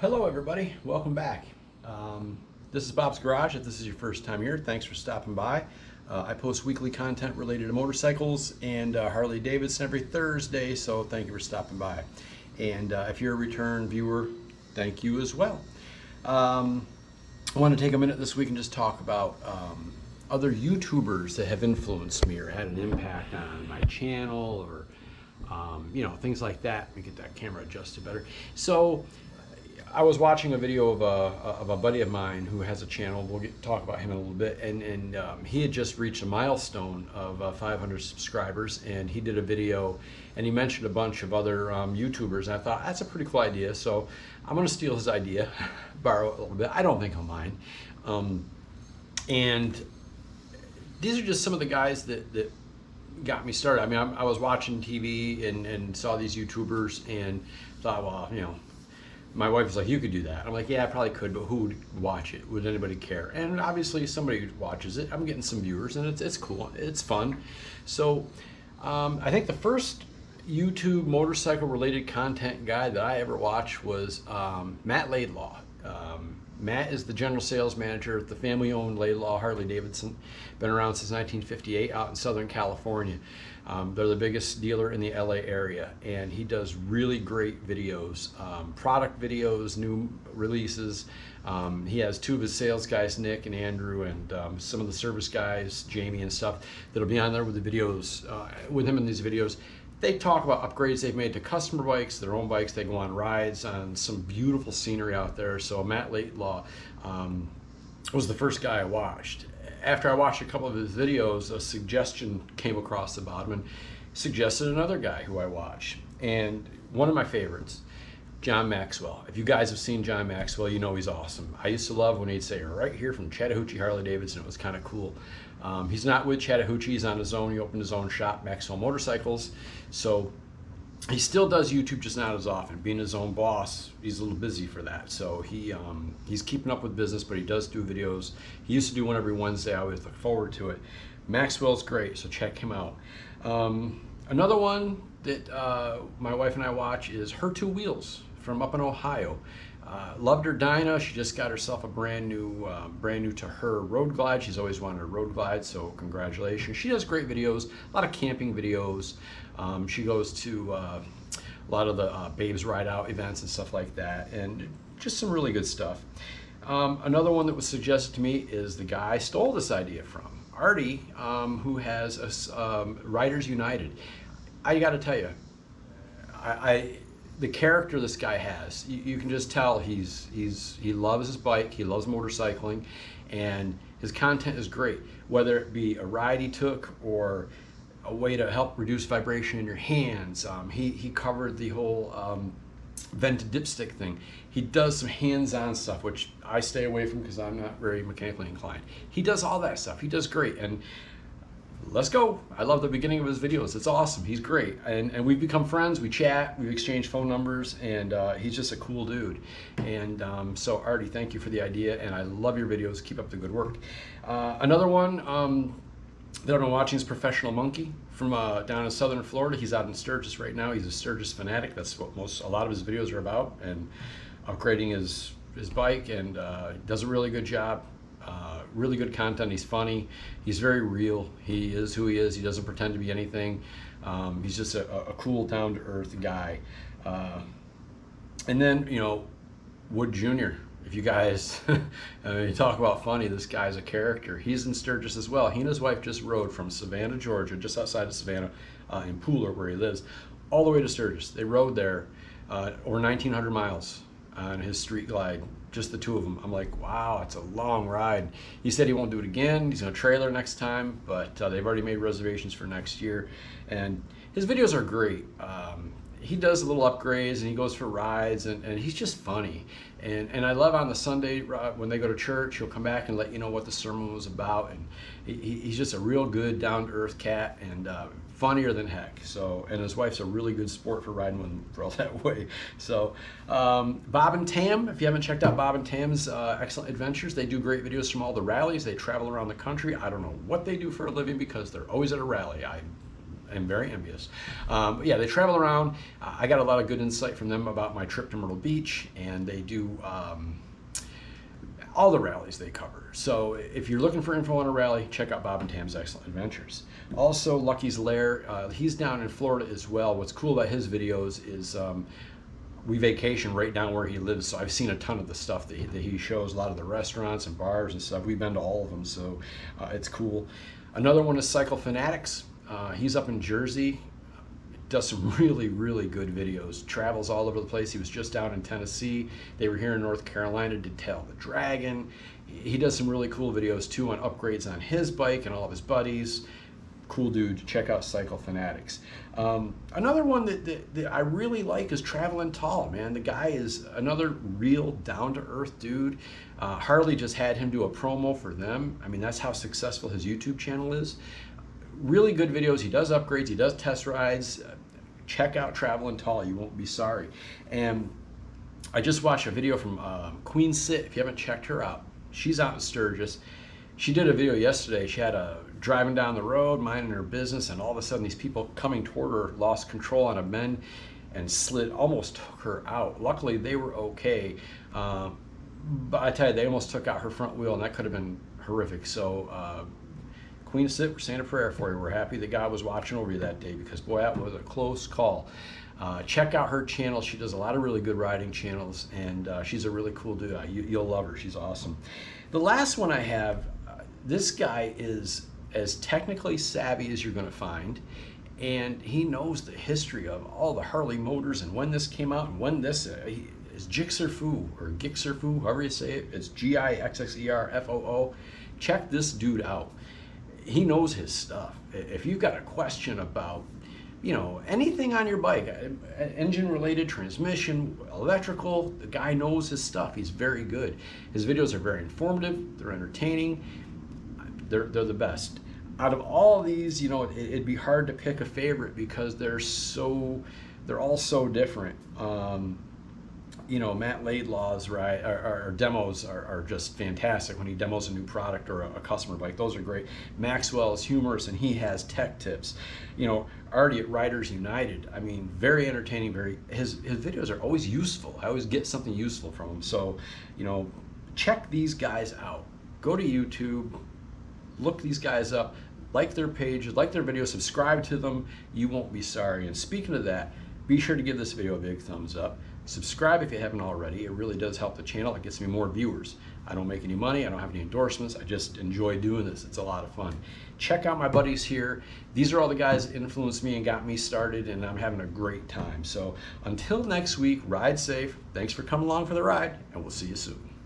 Hello everybody, welcome back. This is Bob's Garage. If this is your first time here, thanks for stopping by. I post weekly content related to motorcycles and Harley Davidson every Thursday, so thank you for stopping by. And if you're a return viewer, thank you as well. I want to take a minute this week and just talk about other YouTubers that have influenced me or had an impact on my channel, or you know, things like that. Let me get that camera adjusted better. So I was watching a video of a buddy of mine who has a channel. We'll talk about him in a little bit. And he had just reached a milestone of 500 subscribers, and he did a video and he mentioned a bunch of other YouTubers. And I thought, that's a pretty cool idea. So I'm going to steal his idea, borrow it a little bit. I don't think he'll mind. And these are just some of the guys that got me started. I mean, I was watching TV and saw these YouTubers and thought, well, you know, my wife was like, you could do that. I'm like, yeah, I probably could, but who would watch it? Would anybody care? And obviously somebody watches it. I'm getting some viewers, and it's cool. It's fun. So I think the first YouTube motorcycle related content guy that I ever watched was Matt Laidlaw. Matt is the general sales manager at the family-owned Laidlaw Harley Davidson. Been around since 1958 out in Southern California. They're the biggest dealer in the LA area, and he does really great videos, product videos, new releases. He has two of his sales guys, Nick and Andrew, and some of the service guys, Jamie and stuff, that'll be on there with the videos, with him in these videos. They talk about upgrades they've made to customer bikes, their own bikes. They go on rides on some beautiful scenery out there. So Matt Laidlaw was the first guy I watched. After I watched a couple of his videos, a suggestion came across about him and suggested another guy who I watch. And one of my favorites, John Maxwell. If you guys have seen John Maxwell, you know he's awesome. I used to love when he'd say, right here from Chattahoochee Harley Davidson. It was kind of cool. He's not with Chattahoochee, he's on his own. He opened his own shop, Maxwell Motorcycles. So he still does YouTube, just not as often. Being his own boss, he's a little busy for that. So he's keeping up with business, but he does do videos. He used to do one every Wednesday. I always look forward to it. Maxwell's great, so check him out. Another one that my wife and I watch is Her Two Wheels from up in Ohio. Loved her Dyna. She just got herself a brand new to her Road Glide. She's always wanted a Road Glide, so congratulations. She does great videos, a lot of camping videos. She goes to a lot of the Babes Ride Out events and stuff like that, and just some really good stuff. Another one that was suggested to me is the guy I stole this idea from, Artie, who has Riders United. I got to tell you, the character this guy has, you can just tell he loves his bike, he loves motorcycling, and his content is great. Whether it be a ride he took or a way to help reduce vibration in your hands. He covered the whole vented dipstick thing. He does some hands-on stuff, which I stay away from because I'm not very mechanically inclined. He does all that stuff. He does great. And let's go. I love the beginning of his videos. It's awesome. He's great. And we've become friends. We chat. We've exchanged phone numbers. And he's just a cool dude. And so, Artie, thank you for the idea. And I love your videos. Keep up the good work. Another one that I've been watching is Professional Monkey from down in Southern Florida. He's out in Sturgis right now. He's a Sturgis fanatic. That's what a lot of his videos are about. And upgrading his bike. And does a really good job. Really good content. He's funny. He's very real. He is who he is. He doesn't pretend to be anything. He's just a cool, down-to-earth guy. And then, you know, Wood Jr. If you guys you talk about funny, this guy's a character. He's in Sturgis as well. He and his wife just rode from Savannah, Georgia, just outside of Savannah, in Pooler, where he lives, all the way to Sturgis. They rode there over 1,900 miles on his street glide, just the two of them. I'm like, wow, it's a long ride. He said he won't do it again. He's gonna trailer next time, but they've already made reservations for next year. And his videos are great. He does little upgrades and he goes for rides, and he's just funny. And I love on the Sunday when they go to church, he'll come back and let you know what the sermon was about. And he's just a real good, down-to-earth cat, and funnier than heck. So, and his wife's a really good sport for riding with him for all that way. So Bob and Tam, if you haven't checked out Bob and Tam's Excellent Adventures, they do great videos from all the rallies. They travel around the country. I don't know what they do for a living because they're always at a rally. I'm very envious. Yeah, they travel around. I got a lot of good insight from them about my trip to Myrtle Beach, and they do all the rallies they cover. So if you're looking for info on a rally, check out Bob and Tam's Excellent Adventures. Also, Lucky's Lair, he's down in Florida as well. What's cool about his videos is we vacation right down where he lives, so I've seen a ton of the stuff that he shows, a lot of the restaurants and bars and stuff. We've been to all of them, so it's cool. Another one is Cycle Fanatics. He's up in Jersey, does some really, really good videos, travels all over the place. He was just down in Tennessee. They were here in North Carolina, did Tail the Dragon. He does some really cool videos too on upgrades on his bike and all of his buddies. Cool dude. Check out Cycle Fanatics. Another one that I really like is Traveling Tall, man. The guy is another real down-to-earth dude. Harley just had him do a promo for them. I mean, that's how successful his YouTube channel is. Really good videos. He does upgrades. He does test rides. Check out Traveling Tall. You won't be sorry. And I just watched a video from Queen Sit. If you haven't checked her out, she's out in Sturgis. She did a video yesterday. She had a driving down the road, minding her business, and all of a sudden these people coming toward her lost control on a bend and slid, almost took her out. Luckily they were okay, but I tell you, they almost took out her front wheel, and that could have been horrific. So Queen Sit, we're saying a prayer for you. We're happy that God was watching over you that day, because boy, that was a close call. Check out her channel. She does a lot of really good riding channels, and she's a really cool dude. You'll love her. She's awesome. The last one I have, this guy is as technically savvy as you're going to find, and he knows the history of all the Harley motors and when this came out and when this is GixxerFoo, or GixxerFoo, however you say it. It's GixxerFoo. Check this dude out. He knows his stuff. If you've got a question about, you know, anything on your bike, engine related, transmission, electrical, the guy knows his stuff. He's very good. His videos are very informative, they're entertaining, they're the best. Out of all of these, you know, it'd be hard to pick a favorite because they're all so different. You know, Matt Laidlaw's demos are just fantastic when he demos a new product or a customer bike. Those are great. Maxwell is humorous and he has tech tips. You know, Artie at Riders United, I mean, very entertaining. His videos are always useful. I always get something useful from him. So, you know, check these guys out. Go to YouTube, look these guys up, like their pages, like their videos, subscribe to them. You won't be sorry. And speaking of that, be sure to give this video a big thumbs up. Subscribe if you haven't already. It really does help the channel. It gets me more viewers. I don't make any money. I don't have any endorsements. I just enjoy doing this. It's a lot of fun. Check out my buddies here. These are all the guys that influenced me and got me started, and I'm having a great time. So until next week, ride safe. Thanks for coming along for the ride, and we'll see you soon.